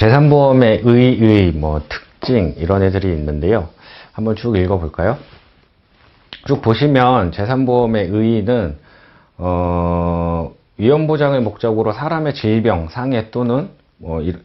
재산보험의 뭐 특징 이런 애들이 있는데요. 한번 쭉 읽어볼까요? 쭉 보시면 재산보험의 의의는 위험보장을 목적으로 사람의 질병, 상해 또는 뭐 이렇게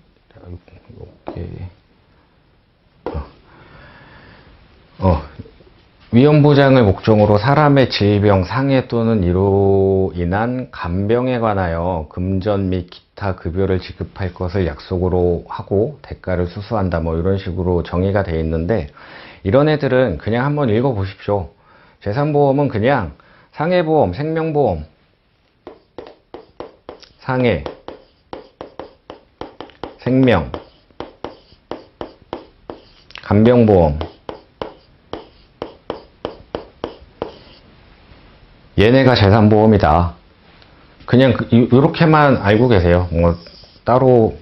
위험보장을 목적으로 사람의 질병, 상해 또는 이로 인한 간병에 관하여 금전 및 기타 급여를 지급할 것을 약속으로 하고 대가를 수수한다. 뭐 이런 식으로 정의가 되어 있는데, 이런 애들은 그냥 한번 읽어보십시오. 재산보험은 그냥 상해보험, 생명보험, 상해, 생명, 간병보험, 얘네가 재산보험이다. 그냥 이렇게만 알고 계세요. 뭐 따로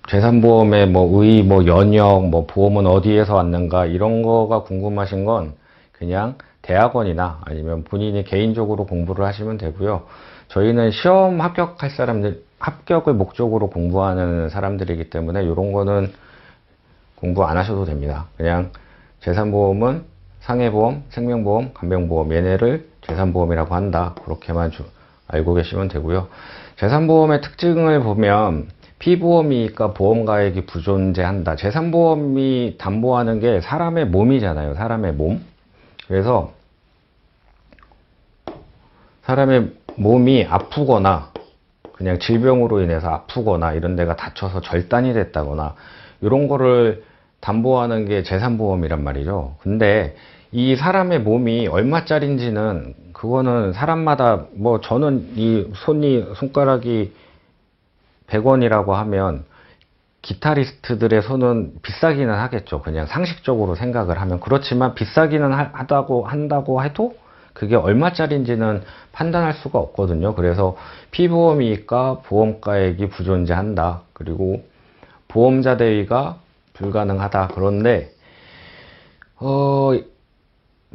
재산보험의 뭐 의, 뭐 연역, 뭐 보험은 어디에서 왔는가 이런 거가 궁금하신 건 그냥 대학원이나 아니면 본인이 개인적으로 공부를 하시면 되고요. 저희는 시험 합격할 사람들, 합격을 목적으로 공부하는 사람들이기 때문에 이런 거는 공부 안 하셔도 됩니다. 그냥 재산보험은 상해보험, 생명보험, 간병보험 얘네를 재산보험이라고 한다. 그렇게만 알고 계시면 되고요. 재산보험의 특징을 보면 피보험이니까 보험가액이 부존재한다. 재산보험이 담보하는 게 사람의 몸이잖아요. 사람의 몸. 그래서 사람의 몸이 아프거나 그냥 질병으로 인해서 아프거나 이런 데가 다쳐서 절단이 됐다거나 이런 거를 담보하는 게 재산보험이란 말이죠. 근데 이 사람의 몸이 얼마짜린지는 그거는 사람마다, 뭐 저는 이 손가락이 100원이라고 하면 기타리스트들의 손은 비싸기는 하겠죠. 그냥 상식적으로 생각을 하면. 그렇지만 비싸기는 한다고 해도 그게 얼마짜린지는 판단할 수가 없거든요. 그래서 피보험이니까 보험가액이 부존재한다. 그리고 보험자 대위가 불가능하다. 그런데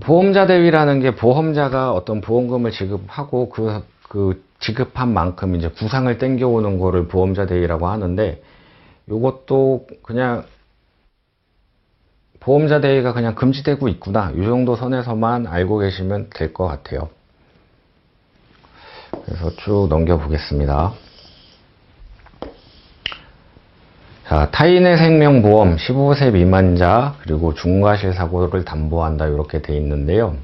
보험자 대위라는 게 보험자가 어떤 보험금을 지급하고 그 지급한 만큼 이제 구상을 땡겨오는 거를 보험자 대위라고 하는데, 요것도 그냥 보험자 대위가 그냥 금지되고 있구나, 이 정도 선에서만 알고 계시면 될 것 같아요. 그래서 쭉 넘겨 보겠습니다. 자, 타인의 생명보험 15세 미만자 그리고 중과실 사고를 담보한다 이렇게 돼 있는데요.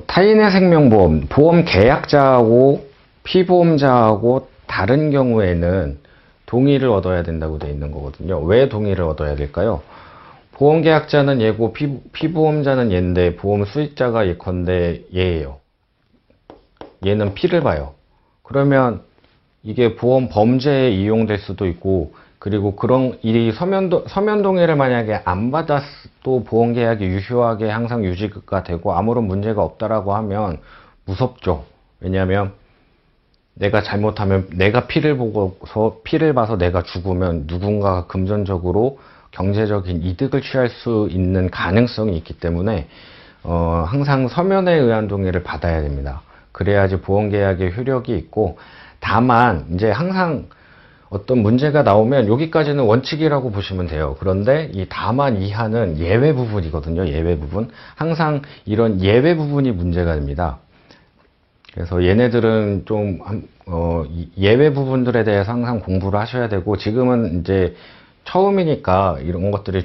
타인의 생명보험, 보험 계약자하고 피보험자하고 다른 경우에는 동의를 얻어야 된다고 돼 있는 거거든요. 왜 동의를 얻어야 될까요? 보험 계약자는 얘고 피보험자는 얘인데 보험 수익자가 예컨대 얘예요. 얘는 피를 봐요. 그러면 이게 보험 범죄에 이용될 수도 있고, 그리고 그런 이 서면 동의를 만약에 안 받았도 보험 계약이 유효하게 항상 유지가 되고 아무런 문제가 없다라고 하면 무섭죠. 왜냐하면 내가 잘못하면, 내가 피를 봐서 내가 죽으면 누군가가 금전적으로 경제적인 이득을 취할 수 있는 가능성이 있기 때문에 항상 서면에 의한 동의를 받아야 됩니다. 그래야지 보험 계약의 효력이 있고, 다만 이제 항상 어떤 문제가 나오면 여기까지는 원칙이라고 보시면 돼요. 그런데 이 다만 이하는 예외 부분이거든요. 예외 부분. 항상 이런 예외 부분이 문제가 됩니다. 그래서 얘네들은 좀 예외 부분들에 대해서 항상 공부를 하셔야 되고, 지금은 이제 처음이니까 이런 것들이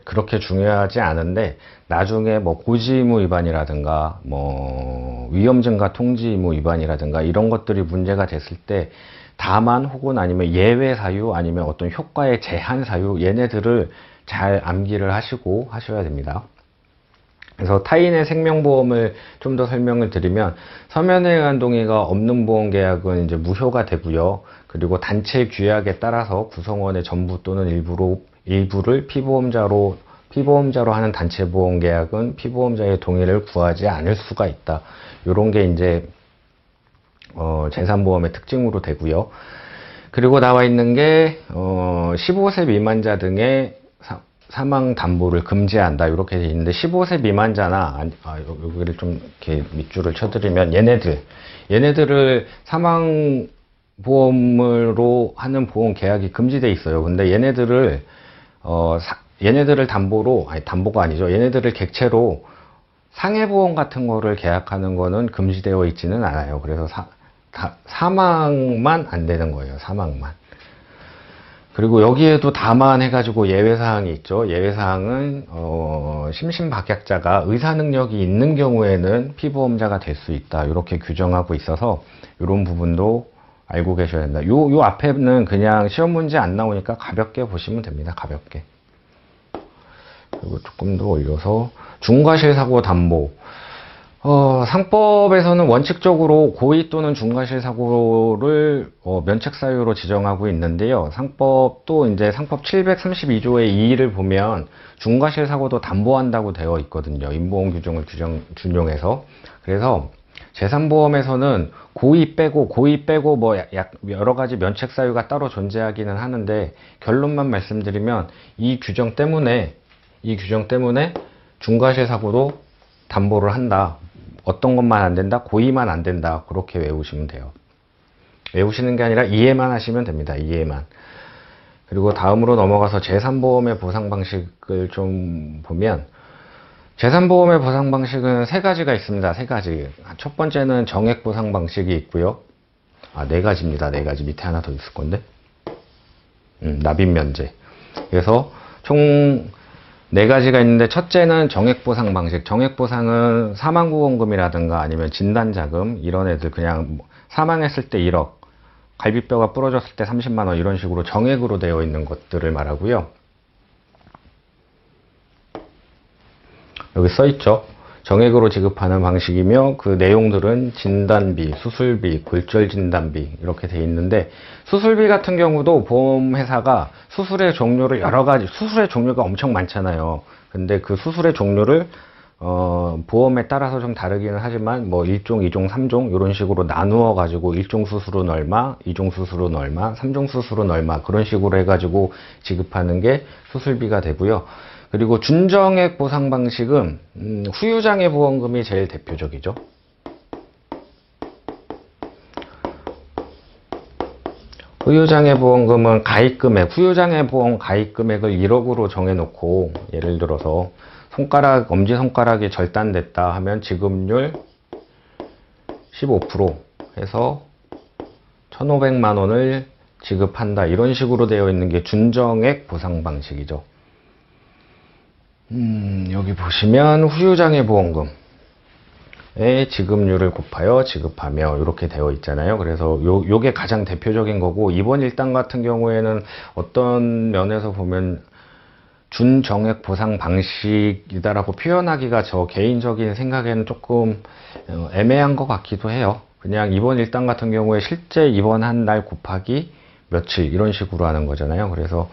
그렇게 중요하지 않은데, 나중에 뭐 고지의무 위반이라든가 뭐 위험증가 통지의무 위반이라든가 이런 것들이 문제가 됐을 때 다만 혹은 아니면 예외 사유 아니면 어떤 효과의 제한 사유, 얘네들을 잘 암기를 하시고 하셔야 됩니다. 그래서 타인의 생명보험을 좀 더 설명을 드리면, 서면에 의한 동의가 없는 보험계약은 이제 무효가 되고요. 그리고 단체 규약에 따라서 구성원의 전부 또는 일부를 피보험자로 하는 단체 보험계약은 피보험자의 동의를 구하지 않을 수가 있다. 이런 게 이제 재산보험의 특징으로 되고요. 그리고 나와 있는 게 15세 미만자 등의 사망 담보를 금지한다 이렇게 되어 있는데, 15세 미만자나 여기를 좀 이렇게 밑줄을 쳐드리면 얘네들을 사망 보험으로 하는 보험 계약이 금지돼 있어요. 근데 얘네들을 담보로, 아니 담보가 아니죠. 얘네들을 객체로 상해보험 같은 거를 계약하는 거는 금지되어 있지는 않아요. 그래서 사망만 안 되는 거예요. 사망만. 그리고 여기에도 다만 해가지고 예외사항이 있죠. 예외사항은 심신박약자가 의사 능력이 있는 경우에는 피보험자가 될 수 있다. 이렇게 규정하고 있어서 이런 부분도 알고 계셔야 된다. 요 앞에는 그냥 시험 문제 안 나오니까 가볍게 보시면 됩니다. 가볍게. 그리고 조금 더 올려서 중과실사고 담보. 상법에서는 원칙적으로 고의 또는 중과실 사고를 면책 사유로 지정하고 있는데요. 상법도 이제 상법 732조의 2를 보면 중과실 사고도 담보한다고 되어 있거든요. 인보험 규정을 준용해서. 그래서 재산보험에서는 고의 빼고 뭐 여러 가지 면책 사유가 따로 존재하기는 하는데 결론만 말씀드리면 이 규정 때문에 중과실 사고도 담보를 한다. 어떤 것만 안 된다? 고의만 안 된다. 그렇게 외우시면 돼요. 외우시는 게 아니라 이해만 하시면 됩니다. 이해만. 그리고 다음으로 넘어가서 재산보험의 보상 방식을 좀 보면 재산보험의 보상 방식은 세 가지가 있습니다. 세 가지. 첫 번째는 정액 보상 방식이 있고요. 네 가지입니다. 네 가지. 밑에 하나 더 있을 건데. 납입 면제. 그래서 총 네 가지가 있는데 첫째는 정액보상 방식. 정액보상은 사망보험금이라든가 아니면 진단자금 이런 애들 그냥 사망했을 때 1억, 갈비뼈가 부러졌을 때 30만 원 이런 식으로 정액으로 되어 있는 것들을 말하고요. 여기 써있죠. 정액으로 지급하는 방식이며 그 내용들은 진단비, 수술비, 골절진단비 이렇게 돼 있는데 수술비 같은 경우도 보험회사가 수술의 종류를 여러 가지, 수술의 종류가 엄청 많잖아요. 근데 그 수술의 종류를 보험에 따라서 좀 다르기는 하지만 뭐 1종, 2종, 3종 이런 식으로 나누어 가지고 1종 수술은 얼마, 2종 수술은 얼마, 3종 수술은 얼마 그런 식으로 해가지고 지급하는 게 수술비가 되고요. 그리고 준정액 보상 방식은 후유장애 보험금이 제일 대표적이죠. 후유장애 보험금은 가입금액, 후유장애 보험 가입금액을 1억으로 정해놓고 예를 들어서 엄지손가락이 절단됐다 하면 지급률 15% 해서 1,500만 원을 지급한다. 이런 식으로 되어 있는 게 준정액 보상 방식이죠. 여기 보시면 후유장애 보험금의 지급률을 곱하여 지급하며 이렇게 되어 있잖아요. 그래서 요게 가장 대표적인 거고 이번 일당 같은 경우에는 어떤 면에서 보면 준정액 보상 방식이다라고 표현하기가 저 개인적인 생각에는 조금 애매한 것 같기도 해요. 그냥 이번 일당 같은 경우에 실제 입원한 날 곱하기 며칠 이런 식으로 하는 거잖아요. 그래서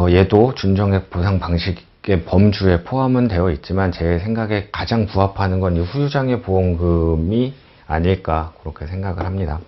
얘도 준정액 보상 방식의 범주에 포함은 되어 있지만 제 생각에 가장 부합하는 건 이 후유장애 보험금이 아닐까 그렇게 생각을 합니다.